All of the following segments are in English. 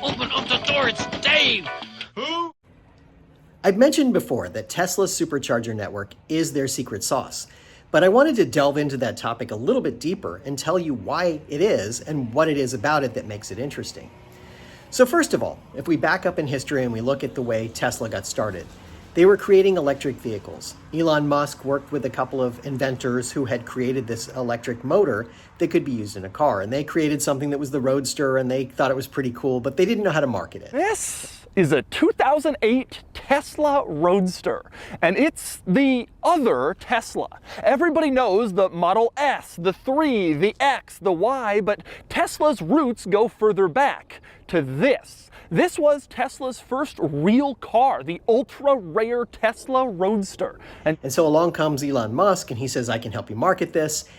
Open up the door, it's Dave! Who? I've mentioned before that Tesla's supercharger network is their secret sauce, but I wanted to delve into that topic a little bit deeper and tell you why it is and what it is about it that makes it interesting. So first of all, if we back up in history and we look at the way Tesla got started, they were creating electric vehicles. Elon Musk worked with a couple of inventors who had created this electric motor that could be used in a car. And they created something that was the Roadster, and they thought it was pretty cool, but they didn't know how to market it. This is a 2008 Tesla Roadster, and it's the other Tesla. Everybody knows the Model S, the 3, the X, the Y, but Tesla's roots go further back to this. This was Tesla's first real car, the ultra-rare Tesla Roadster. And so along comes Elon Musk, and he says, I can help you market this.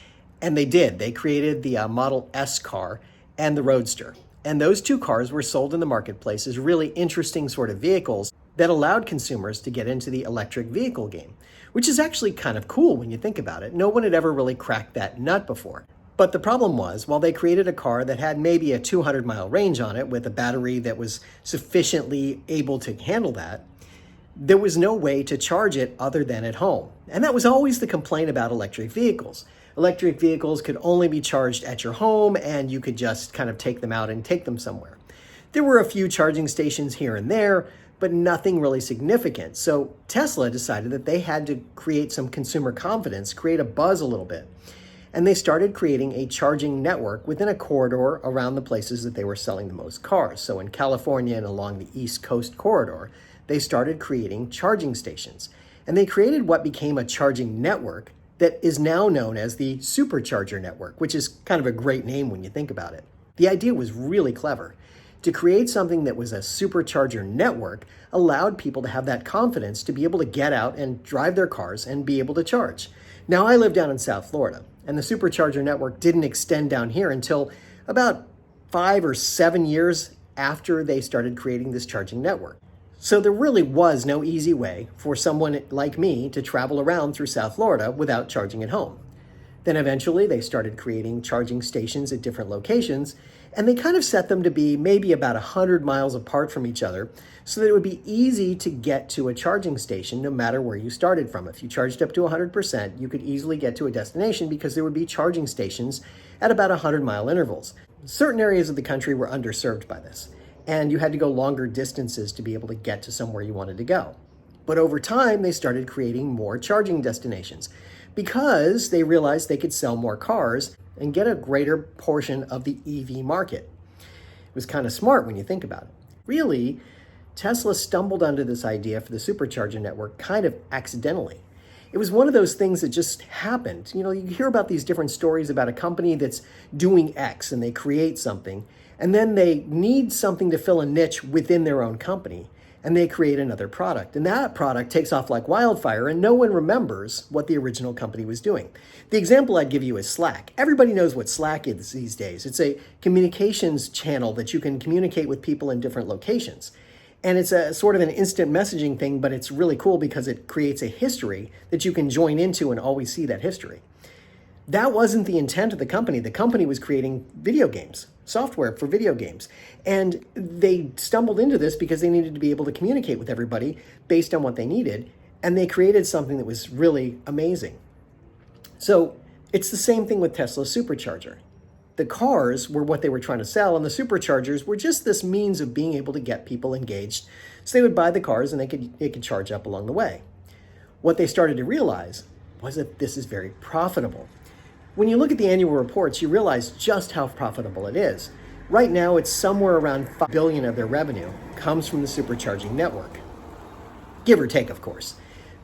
And they did. They created the Model S car and the Roadster. And those two cars were sold in the marketplace as really interesting sort of vehicles that allowed consumers to get into the electric vehicle game, which is actually kind of cool when you think about it. No one had ever really cracked that nut before. But the problem was, while they created a car that had maybe a 200-mile range on it with a battery that was sufficiently able to handle that, there was no way to charge it other than at home. And that was always the complaint about electric vehicles. Electric vehicles could only be charged at your home, and you could just kind of take them out and take them somewhere. There were a few charging stations here and there, but nothing really significant. So Tesla decided that they had to create some consumer confidence, create a buzz a little bit. And they started creating a charging network within a corridor around the places that they were selling the most cars. So in California and along the East Coast corridor, they started creating charging stations. And they created what became a charging network that is now known as the supercharger network, which is kind of a great name when you think about it. The idea was really clever. To create something that was a supercharger network allowed people to have that confidence to be able to get out and drive their cars and be able to charge. Now, I live down in South Florida, and the supercharger network didn't extend down here until about 5 or 7 years after they started creating this charging network. So there really was no easy way for someone like me to travel around through South Florida without charging at home. Then eventually they started creating charging stations at different locations, and they kind of set them to be maybe about 100 miles apart from each other so that it would be easy to get to a charging station no matter where you started from. If you charged up to 100%, you could easily get to a destination because there would be charging stations at about 100-mile intervals. Certain areas of the country were underserved by this, and you had to go longer distances to be able to get to somewhere you wanted to go. But over time, they started creating more charging destinations because they realized they could sell more cars and get a greater portion of the EV market. It was kind of smart when you think about it. Really, Tesla stumbled onto this idea for the supercharger network kind of accidentally. It was one of those things that just happened. You know, you hear about these different stories about a company that's doing X and they create something, and then they need something to fill a niche within their own company, and they create another product. And that product takes off like wildfire, and no one remembers what the original company was doing. The example I'd give you is Slack. Everybody knows what Slack is these days. It's a communications channel that you can communicate with people in different locations. And it's a sort of an instant messaging thing, but it's really cool because it creates a history that you can join into and always see that history. That wasn't the intent of the company. The company was creating video games, software for video games. And they stumbled into this because they needed to be able to communicate with everybody based on what they needed. And they created something that was really amazing. So it's the same thing with Tesla's supercharger. The cars were what they were trying to sell, and the superchargers were just this means of being able to get people engaged. So they would buy the cars and they could charge up along the way. What they started to realize was that this is very profitable. When you look at the annual reports, you realize just how profitable it is. Right now, it's somewhere around $5 billion of their revenue comes from the supercharging network. Give or take, of course.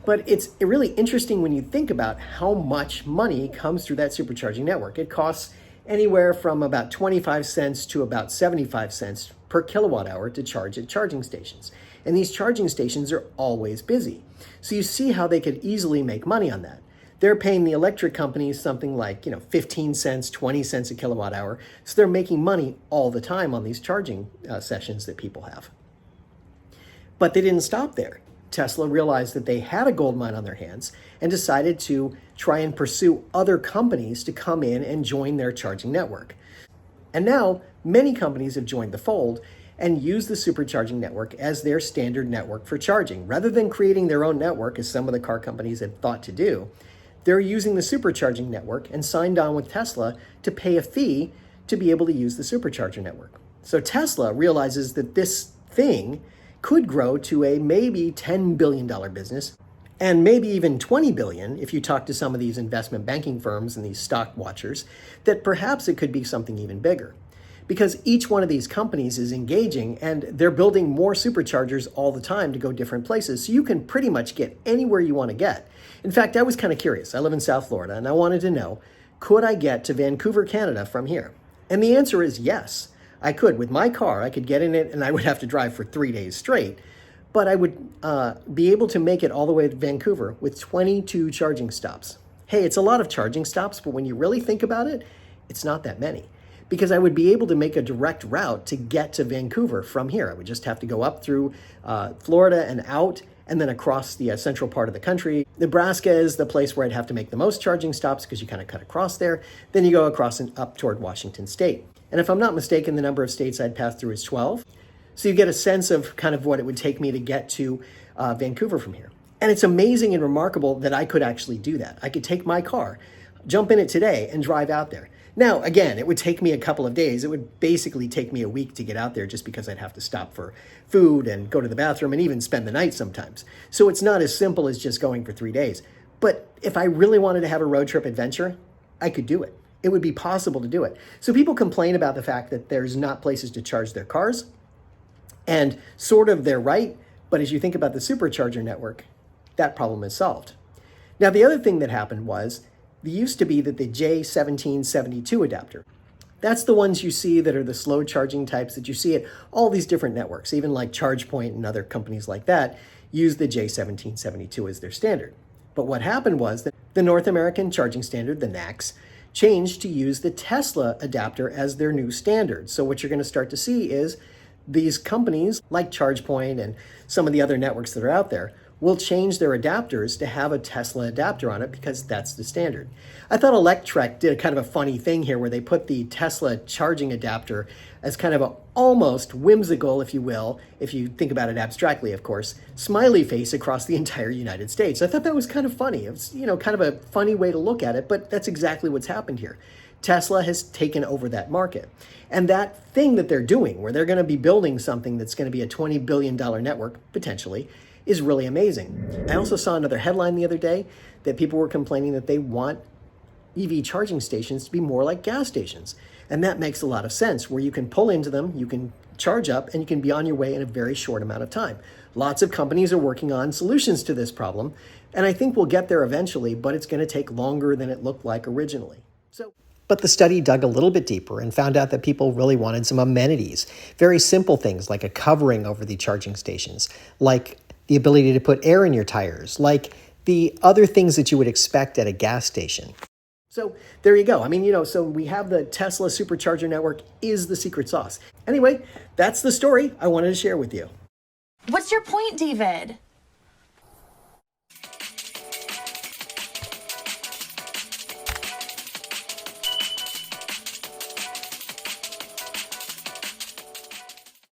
But it's really interesting when you think about how much money comes through that supercharging network. It costs anywhere from about 25 cents to about 75 cents per kilowatt hour to charge at charging stations. And these charging stations are always busy. So you see how they could easily make money on that. They're paying the electric companies something like, 15 cents, 20 cents a kilowatt hour. So they're making money all the time on these charging sessions that people have. But they didn't stop there. Tesla realized that they had a gold mine on their hands and decided to try and pursue other companies to come in and join their charging network. And now many companies have joined the fold, and use the supercharging network as their standard network for charging. Rather than creating their own network, as some of the car companies had thought to do, they're using the supercharging network and signed on with Tesla to pay a fee to be able to use the supercharger network. So Tesla realizes that this thing could grow to a maybe $10 billion business, and maybe even 20 billion if you talk to some of these investment banking firms and these stock watchers, that perhaps it could be something even bigger. Because each one of these companies is engaging and they're building more superchargers all the time to go different places. So you can pretty much get anywhere you want to get. In fact, I was kind of curious. I live in South Florida and I wanted to know, could I get to Vancouver, Canada from here? And the answer is yes, I could. With my car, I could get in it and I would have to drive for 3 days straight. But I would be able to make it all the way to Vancouver with 22 charging stops. Hey, it's a lot of charging stops, but when you really think about it, it's not that many. Because I would be able to make a direct route to get to Vancouver from here. I would just have to go up through Florida and out, and then across the central part of the country. Nebraska is the place where I'd have to make the most charging stops because you kind of cut across there. Then you go across and up toward Washington State. And if I'm not mistaken, the number of states I'd pass through is 12. So you get a sense of kind of what it would take me to get to Vancouver from here. And it's amazing and remarkable that I could actually do that. I could take my car, jump in it today, and drive out there. Now, again, it would take me a couple of days. It would basically take me a week to get out there just because I'd have to stop for food and go to the bathroom and even spend the night sometimes. So it's not as simple as just going for 3 days. But if I really wanted to have a road trip adventure, I could do it. It would be possible to do it. So people complain about the fact that there's not places to charge their cars. And sort of they're right. But as you think about the supercharger network, that problem is solved. Now, the other thing that happened was, it used to be that the J1772 adapter, that's the ones you see that are the slow charging types that you see at all these different networks, even like ChargePoint and other companies like that, use the J1772 as their standard. But what happened was that the North American charging standard, the NACS, changed to use the Tesla adapter as their new standard. So what you're going to start to see is these companies like ChargePoint and some of the other networks that are out there will change their adapters to have a Tesla adapter on it because that's the standard. I thought Electrek did a kind of a funny thing here where they put the Tesla charging adapter as kind of a almost whimsical, if you will, if you think about it abstractly, of course, smiley face across the entire United States. I thought that was kind of funny. It was, kind of a funny way to look at it, but that's exactly what's happened here. Tesla has taken over that market. And that thing that they're doing, where they're going to be building something that's going to be a $20 billion network, potentially, is really amazing. I also saw another headline the other day that people were complaining that they want EV charging stations to be more like gas stations. And that makes a lot of sense, where you can pull into them, you can charge up, and you can be on your way in a very short amount of time. Lots of companies are working on solutions to this problem, and I think we'll get there eventually, but it's going to take longer than it looked like originally. But the study dug a little bit deeper and found out that people really wanted some amenities, very simple things like a covering over the charging stations, like the ability to put air in your tires, like the other things that you would expect at a gas station. So there you go. So we have the Tesla supercharger network is the secret sauce. Anyway, that's the story I wanted to share with you. What's your point, David?